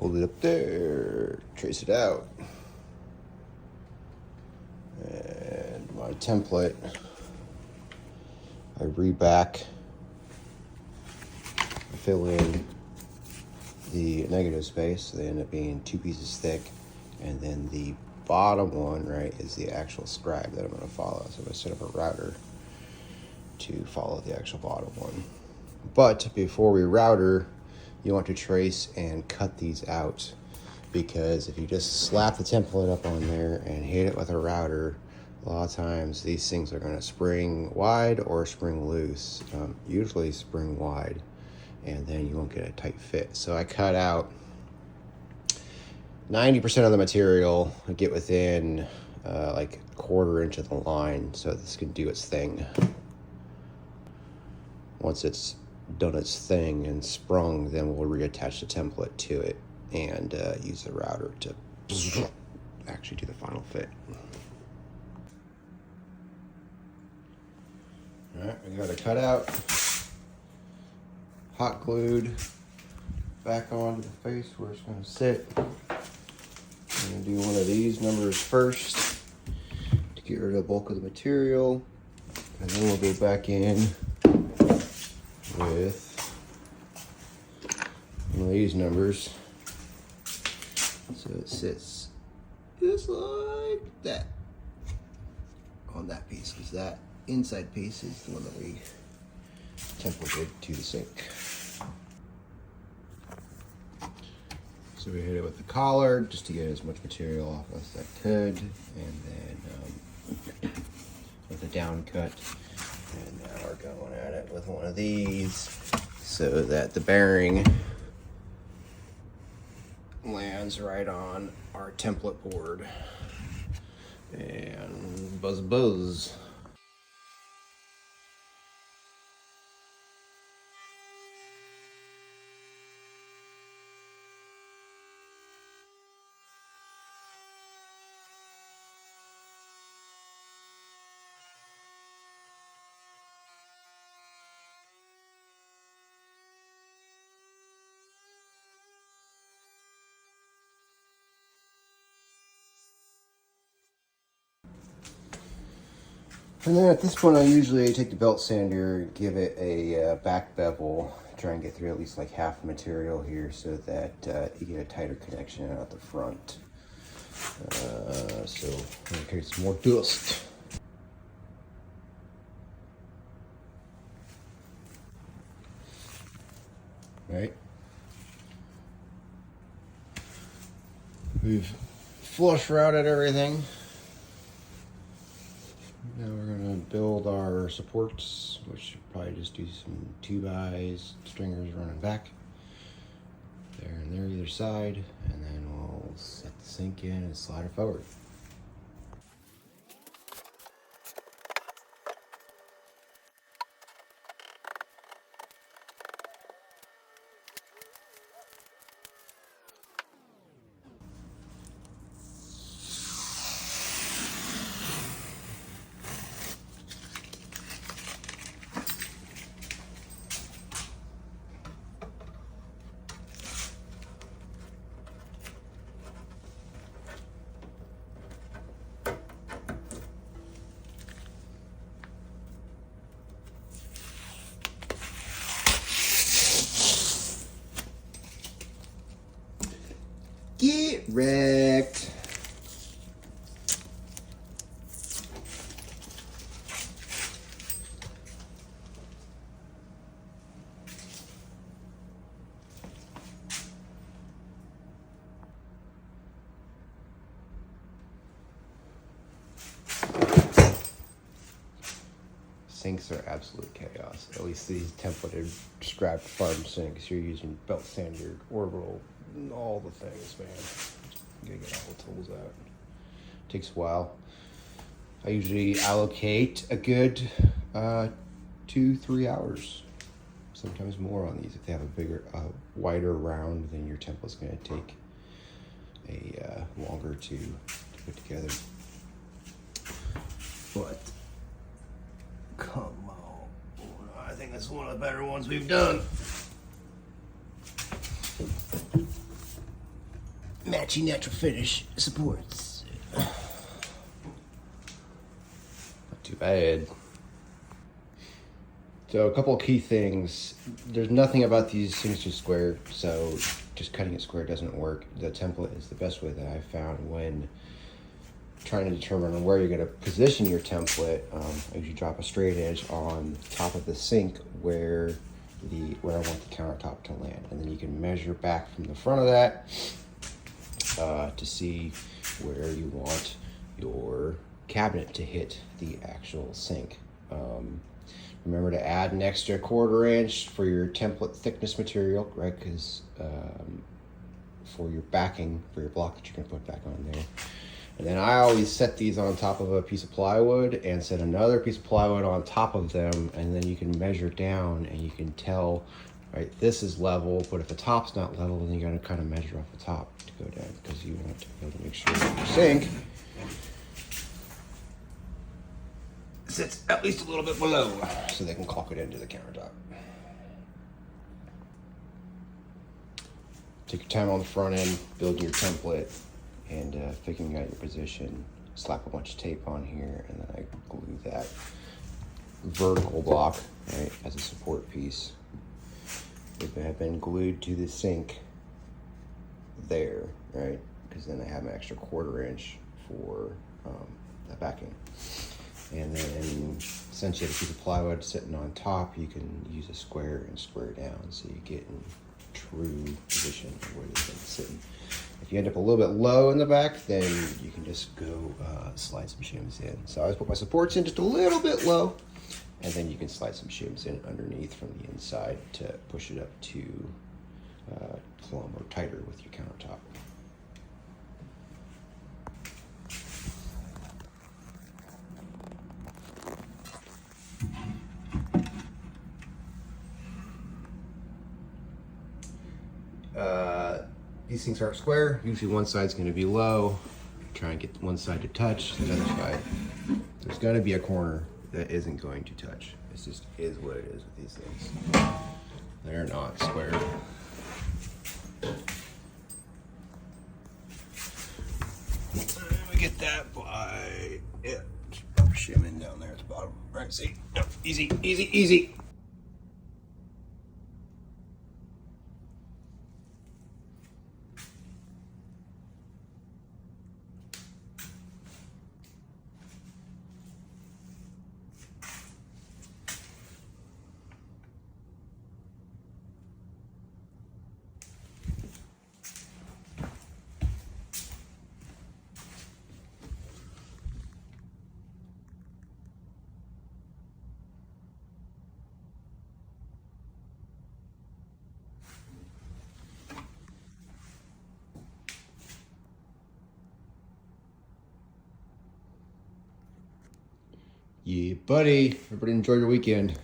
hold it up there, trace it out. And my template, I reback, fill in the negative space, so they end up being 2 pieces thick, and then the bottom one, right, is the actual scribe that I'm going to follow. So I'm going to set up a router to follow the actual bottom one. But before we router, you want to trace and cut these out, because if you just slap the template up on there and hit it with a router, a lot of times these things are going to spring wide or spring loose, usually spring wide, and then you won't get a tight fit. So I cut out 90% of the material, get within like a 1/4 inch of the line, so this can do its thing. Once it's done its thing and sprung, then we'll reattach the template to it and use the router to actually do the final fit. All right, we got it cut out, hot glued back onto the face where it's going to sit. I'm going to do one of these numbers first to get rid of the bulk of the material, and then we'll go back in with one of these numbers so it sits just like that on that piece, because that inside piece is the one that we templated to the sink. So we hit it with the collar just to get as much material off as I could, and then with a down cut. And now we're going at it with one of these so that the bearing lands right on our template board. And buzz buzz. And then at this point, I usually take the belt sander, give it a back bevel, try and get through at least like half the material here so that you get a tighter connection out the front. So in case more dust. Right? We've flush routed everything. Now we're going to build our supports, which should probably just do some 2x, stringers running back. There and there either side, and then we'll set the sink in and slide it forward. Get wrecked. Sinks are absolute chaos. At least these templated strapped farm sinks. You're using belt sander, orbital, all the things, man. You gotta get all the tools out. Takes a while. I usually allocate a good 2-3 hours, sometimes more on these. If they have a bigger, wider round, then your template's gonna take a longer to put together. But come on, I think that's one of the better ones we've done. matchy natural finish supports. Not too bad. So a couple of key things. There's nothing about these things to square, so just cutting it square doesn't work. The template is the best way that I've found when trying to determine where you're going to position your template. If you drop a straight edge on top of the sink where I want the countertop to land, and then you can measure back from the front of that to see where you want your cabinet to hit the actual sink. Remember to add an extra 1/4 inch for your template thickness material, right? Because for your backing, for your block that you're going to put back on there. And then I always set these on top of a piece of plywood and set another piece of plywood on top of them, and then you can measure down and you can tell, right, this is level, but if the top's not level, then you got to kind of measure off the top to go down, because you want to be able to make sure that your sink sits at least a little bit below so they can caulk it into the countertop. Take your time on the front end, building your template, and figuring out your position. Slap a bunch of tape on here, and then I glue that vertical block, right, as a support piece. They have been glued to the sink there, right, because then I have an extra 1/4 inch for the backing. And then since you have a piece of plywood sitting on top, you can use a square and square down so you get in true position of where the thing's sitting. If you end up a little bit low in the back, then you can just go slide some shims in. So I always put my supports in just a little bit low, and then you can slide some shims in underneath from the inside to push it up to plumb or tighter with your countertop. These things aren't square. Usually one side's going to be low. Try and get one side to touch, the other side. There's going to be a corner that isn't going to touch. It just is what it is with these things. They're not square. We get that by, yeah, just rubber shimming down there at the bottom. Right, see? Yep. Easy, easy, easy. Yeah, buddy. Everybody enjoy your weekend.